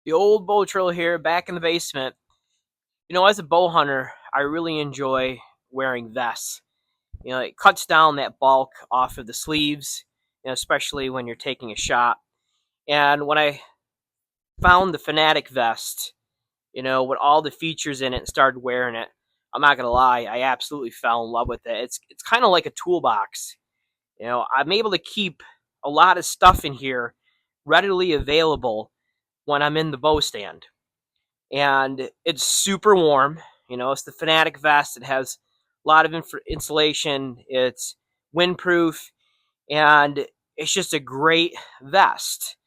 The old bow trail here, back in the basement. As a bow hunter, I really enjoy wearing vests. It cuts down that bulk off of the sleeves, especially when you're taking a shot. And when I found the Fanatic Vest, with all the features in it and started wearing it, I'm not gonna lie, I absolutely fell in love with it. It's kind of like a toolbox. I'm able to keep a lot of stuff in here readily available when I'm in the bow stand. And it's super warm. It's the Fanatic Vest. It has a lot of insulation. It's windproof, and it's just a great vest.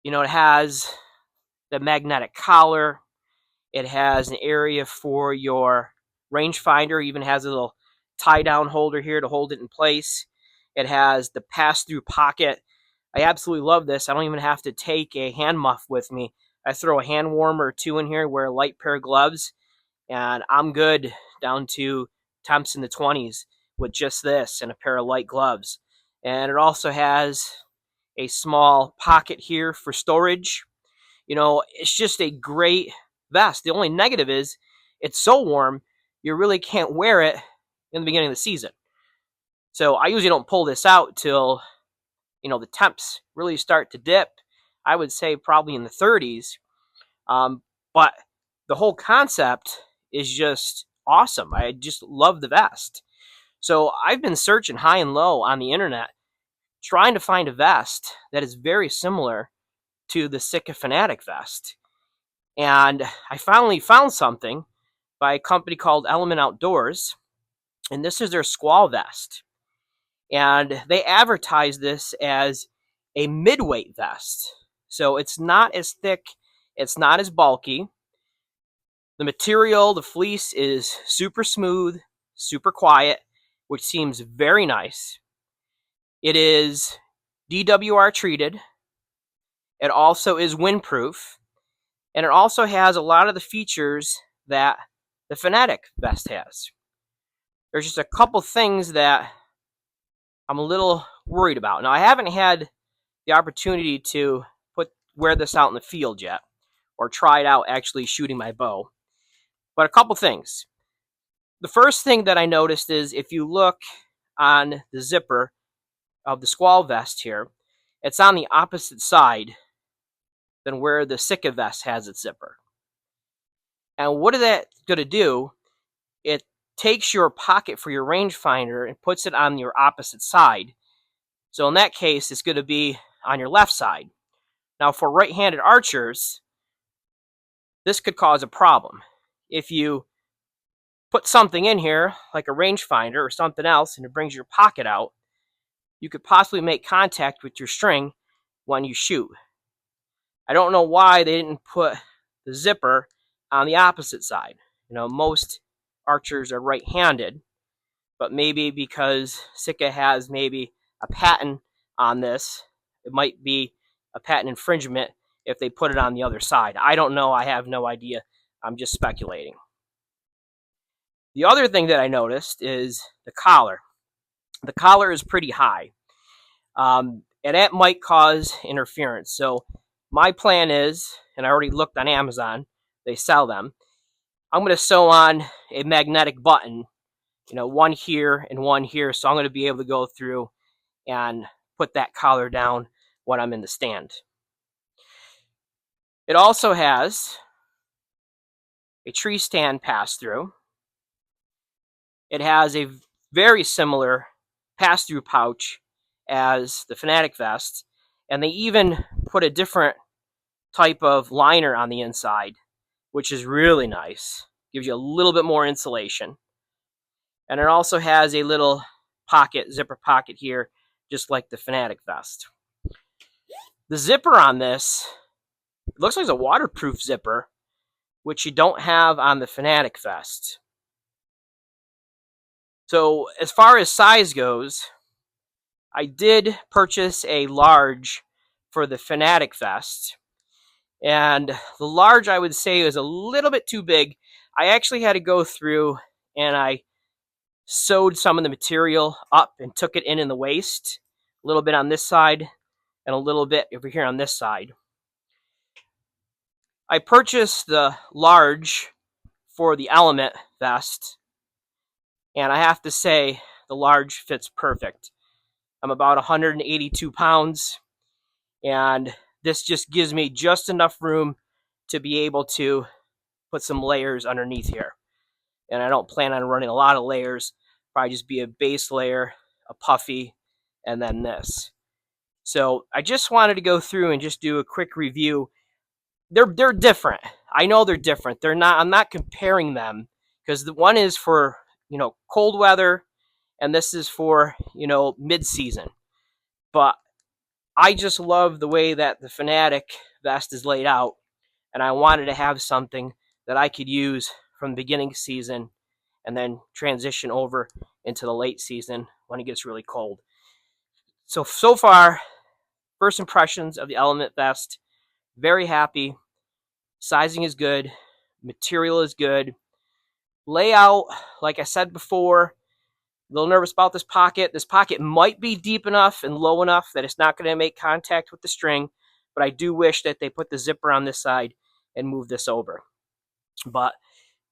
It has the magnetic collar. It has an area for your rangefinder. It even has a little tie-down holder here to hold it in place. It has the pass-through pocket. I absolutely love this. I don't even have to take a hand muff with me. I throw a hand warmer or two in here, wear a light pair of gloves, and I'm good down to temps in the 20s with just this and a pair of light gloves. And it also has a small pocket here for storage. It's just a great vest. The only negative is it's so warm, you really can't wear it in the beginning of the season. So I usually don't pull this out till, the temps really start to dip. I would say probably in the 30s. But the whole concept is just awesome. I just love the vest. So I've been searching high and low on the internet, trying to find a vest that is very similar to the Sitka Fanatic Vest. And I finally found something by a company called Element Outdoors, and this is their Squall vest. And they advertise this as a midweight vest. So it's not as thick, it's not as bulky. The material, the fleece, is super smooth, super quiet, which seems very nice. It is DWR treated. It also is windproof. And it also has a lot of the features that the Fanatic Vest has. There's just a couple things that I'm a little worried about. Now, I haven't had the opportunity to wear this out in the field yet, or try it out actually shooting my bow. But a couple things. The first thing that I noticed is if you look on the zipper of the Squall vest here, it's on the opposite side than where the Sitka vest has its zipper. And what is that going to do? It takes your pocket for your rangefinder and puts it on your opposite side. So in that case, it's going to be on your left side. Now, for right-handed archers, this could cause a problem. If you put something in here, like a rangefinder or something else, and it brings your pocket out, you could possibly make contact with your string when you shoot. I don't know why they didn't put the zipper on the opposite side. Most archers are right-handed, but maybe because Sitka has maybe a patent on this, it might be a patent infringement if they put it on the other side. I don't know. I have no idea. I'm just speculating. The other thing that I noticed is the collar. The collar is pretty high, and that might cause interference. So my plan is, and I already looked on Amazon, they sell them. I'm going to sew on a magnetic button, one here and one here. So I'm going to be able to go through and put that collar down when I'm in the stand. It also has a tree stand pass-through. It has a very similar pass-through pouch as the Fanatic Vest, and they even put a different type of liner on the inside, which is really nice. Gives you a little bit more insulation. And it also has a little zipper pocket here, just like the Fanatic Vest. The zipper on this, it looks like it's a waterproof zipper, which you don't have on the Fanatic Vest. So as far as size goes, I did purchase a large for the Fanatic Vest. And the large, I would say, is a little bit too big. I actually had to go through and I sewed some of the material up and took it in the waist. A little bit on this side and a little bit over here on this side. I purchased the large for the Element vest, and I have to say the large fits perfect. I'm about 182 pounds, and this just gives me just enough room to be able to put some layers underneath here. And I don't plan on running a lot of layers. Probably just be a base layer, a puffy, and then this. So I just wanted to go through and just do a quick review. They're different. I know they're different. They're not. I'm not comparing them because the one is for cold weather, and this is for mid season. But I just love the way that the Fanatic vest is laid out, and I wanted to have something that I could use from the beginning season and then transition over into the late season when it gets really cold. So far, first impressions of the Element vest, very happy. Sizing is good. Material is good. Layout, like I said before, a little nervous about this pocket. This pocket might be deep enough and low enough that it's not going to make contact with the string, but I do wish that they put the zipper on this side and move this over. But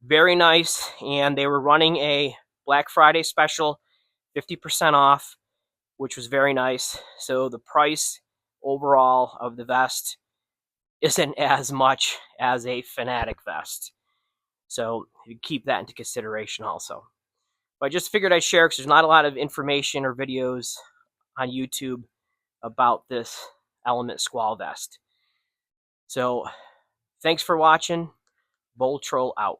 very nice, and they were running a Black Friday special, 50% off, which was very nice. So the price overall of the vest isn't as much as a Fanatic vest. So you keep that into consideration also. But I just figured I'd share because there's not a lot of information or videos on YouTube about this Element Squall vest. So thanks for watching. Bold Troll out.